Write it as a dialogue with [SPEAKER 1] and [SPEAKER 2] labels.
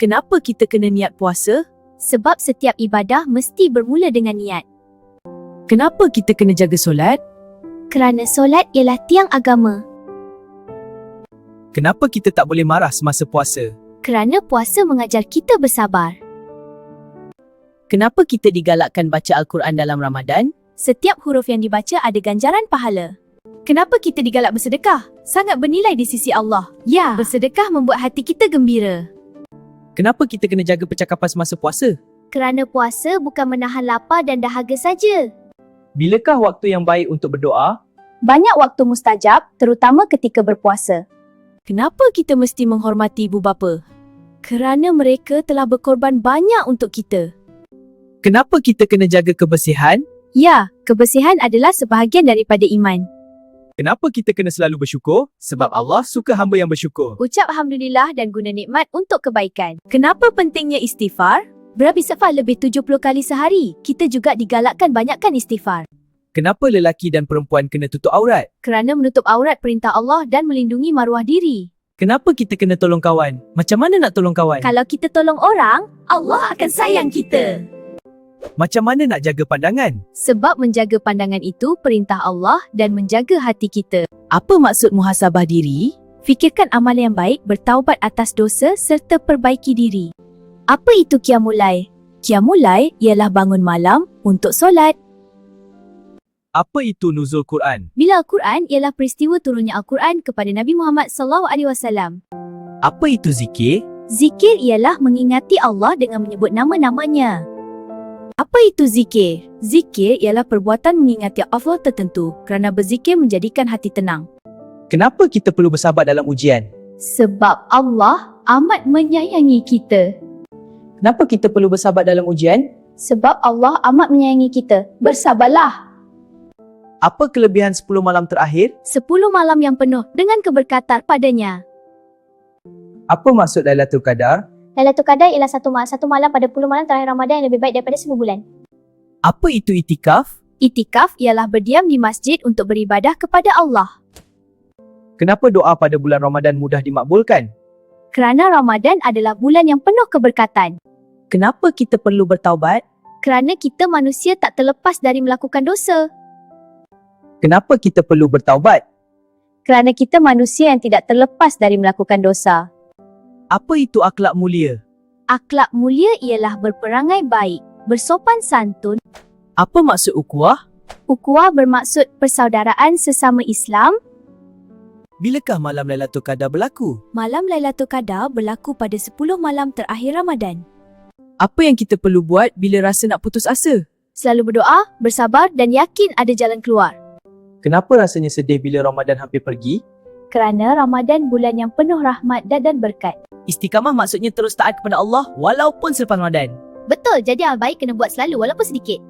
[SPEAKER 1] Kenapa kita kena niat puasa?
[SPEAKER 2] Sebab setiap ibadah mesti bermula dengan niat.
[SPEAKER 1] Kenapa kita kena jaga solat?
[SPEAKER 2] Kerana solat ialah tiang agama.
[SPEAKER 3] Kenapa kita tak boleh marah semasa puasa?
[SPEAKER 2] Kerana puasa mengajar kita bersabar.
[SPEAKER 1] Kenapa kita digalakkan baca Al-Quran dalam Ramadan?
[SPEAKER 2] Setiap huruf yang dibaca ada ganjaran pahala. Kenapa kita digalak bersedekah? Sangat bernilai di sisi Allah. Ya, bersedekah membuat hati kita gembira.
[SPEAKER 3] Kenapa kita kena jaga percakapan semasa puasa?
[SPEAKER 2] Kerana puasa bukan menahan lapar dan dahaga saja.
[SPEAKER 3] Bilakah waktu yang baik untuk berdoa?
[SPEAKER 2] Banyak waktu mustajab, terutama ketika berpuasa.
[SPEAKER 1] Kenapa kita mesti menghormati ibu bapa? Kerana mereka telah berkorban banyak untuk kita.
[SPEAKER 3] Kenapa kita kena jaga kebersihan?
[SPEAKER 2] Ya, kebersihan adalah sebahagian daripada iman.
[SPEAKER 3] Kenapa kita kena selalu bersyukur? Sebab Allah suka hamba yang bersyukur.
[SPEAKER 2] Ucap Alhamdulillah dan guna nikmat untuk kebaikan.
[SPEAKER 1] Kenapa pentingnya istighfar?
[SPEAKER 2] Beristighfar lebih 70 kali sehari. Kita juga digalakkan banyakkan istighfar.
[SPEAKER 3] Kenapa lelaki dan perempuan kena tutup aurat?
[SPEAKER 2] Kerana menutup aurat perintah Allah dan melindungi maruah diri.
[SPEAKER 3] Kenapa kita kena tolong kawan? Macam mana nak tolong kawan?
[SPEAKER 2] Kalau kita tolong orang, Allah akan sayang kita.
[SPEAKER 3] Macam mana nak jaga pandangan?
[SPEAKER 2] Sebab menjaga pandangan itu perintah Allah dan menjaga hati kita.
[SPEAKER 1] Apa maksud muhasabah diri?
[SPEAKER 2] Fikirkan amal yang baik, bertaubat atas dosa serta perbaiki diri. Apa itu Qiyamul-Lail?
[SPEAKER 1] Qiyamul-Lail ialah bangun malam untuk solat.
[SPEAKER 3] Apa itu nuzul Quran?
[SPEAKER 2] Bila Al-Quran ialah peristiwa turunnya Al-Quran kepada Nabi Muhammad SAW.
[SPEAKER 3] Apa itu zikir?
[SPEAKER 2] Zikir ialah mengingati Allah dengan menyebut nama-namanya.
[SPEAKER 1] Apa itu zikir? Zikir ialah perbuatan mengingati Allah tertentu kerana berzikir menjadikan hati tenang.
[SPEAKER 3] Kenapa kita perlu bersabar dalam ujian?
[SPEAKER 2] Sebab Allah amat menyayangi kita.
[SPEAKER 3] Kenapa kita perlu bersabar dalam ujian?
[SPEAKER 2] Sebab Allah amat menyayangi kita. Bersabarlah.
[SPEAKER 3] Apa kelebihan 10 malam terakhir?
[SPEAKER 2] 10 malam yang penuh dengan keberkatan padanya.
[SPEAKER 3] Apa maksud Lailatul Qadar?
[SPEAKER 2] Lailatul Qadar ialah satu malam pada 10 malam terakhir Ramadan yang lebih baik daripada 1000 bulan.
[SPEAKER 3] Apa itu itikaf?
[SPEAKER 2] Itikaf ialah berdiam di masjid untuk beribadah kepada Allah.
[SPEAKER 3] Kenapa doa pada bulan Ramadan mudah dimakbulkan?
[SPEAKER 2] Kerana Ramadan adalah bulan yang penuh keberkatan.
[SPEAKER 1] Kenapa kita perlu bertaubat?
[SPEAKER 2] Kerana kita manusia tak terlepas dari melakukan dosa.
[SPEAKER 3] Kenapa kita perlu bertaubat?
[SPEAKER 2] Kerana kita manusia yang tidak terlepas dari melakukan dosa.
[SPEAKER 3] Apa itu akhlak mulia?
[SPEAKER 2] Akhlak mulia ialah berperangai baik, bersopan santun.
[SPEAKER 1] Apa maksud ukhuwah?
[SPEAKER 2] Ukhuwah bermaksud persaudaraan sesama Islam.
[SPEAKER 3] Bilakah malam Lailatul Qadar berlaku?
[SPEAKER 1] Malam Lailatul Qadar berlaku pada 10 malam terakhir Ramadan.
[SPEAKER 3] Apa yang kita perlu buat bila rasa nak putus asa?
[SPEAKER 2] Selalu berdoa, bersabar dan yakin ada jalan keluar.
[SPEAKER 3] Kenapa rasanya sedih bila Ramadan hampir pergi?
[SPEAKER 2] Kerana Ramadan bulan yang penuh rahmat dan berkat.
[SPEAKER 1] Istiqamah maksudnya terus taat kepada Allah walaupun selepas Ramadan.
[SPEAKER 2] Betul, jadi amal baik kena buat selalu walaupun sedikit.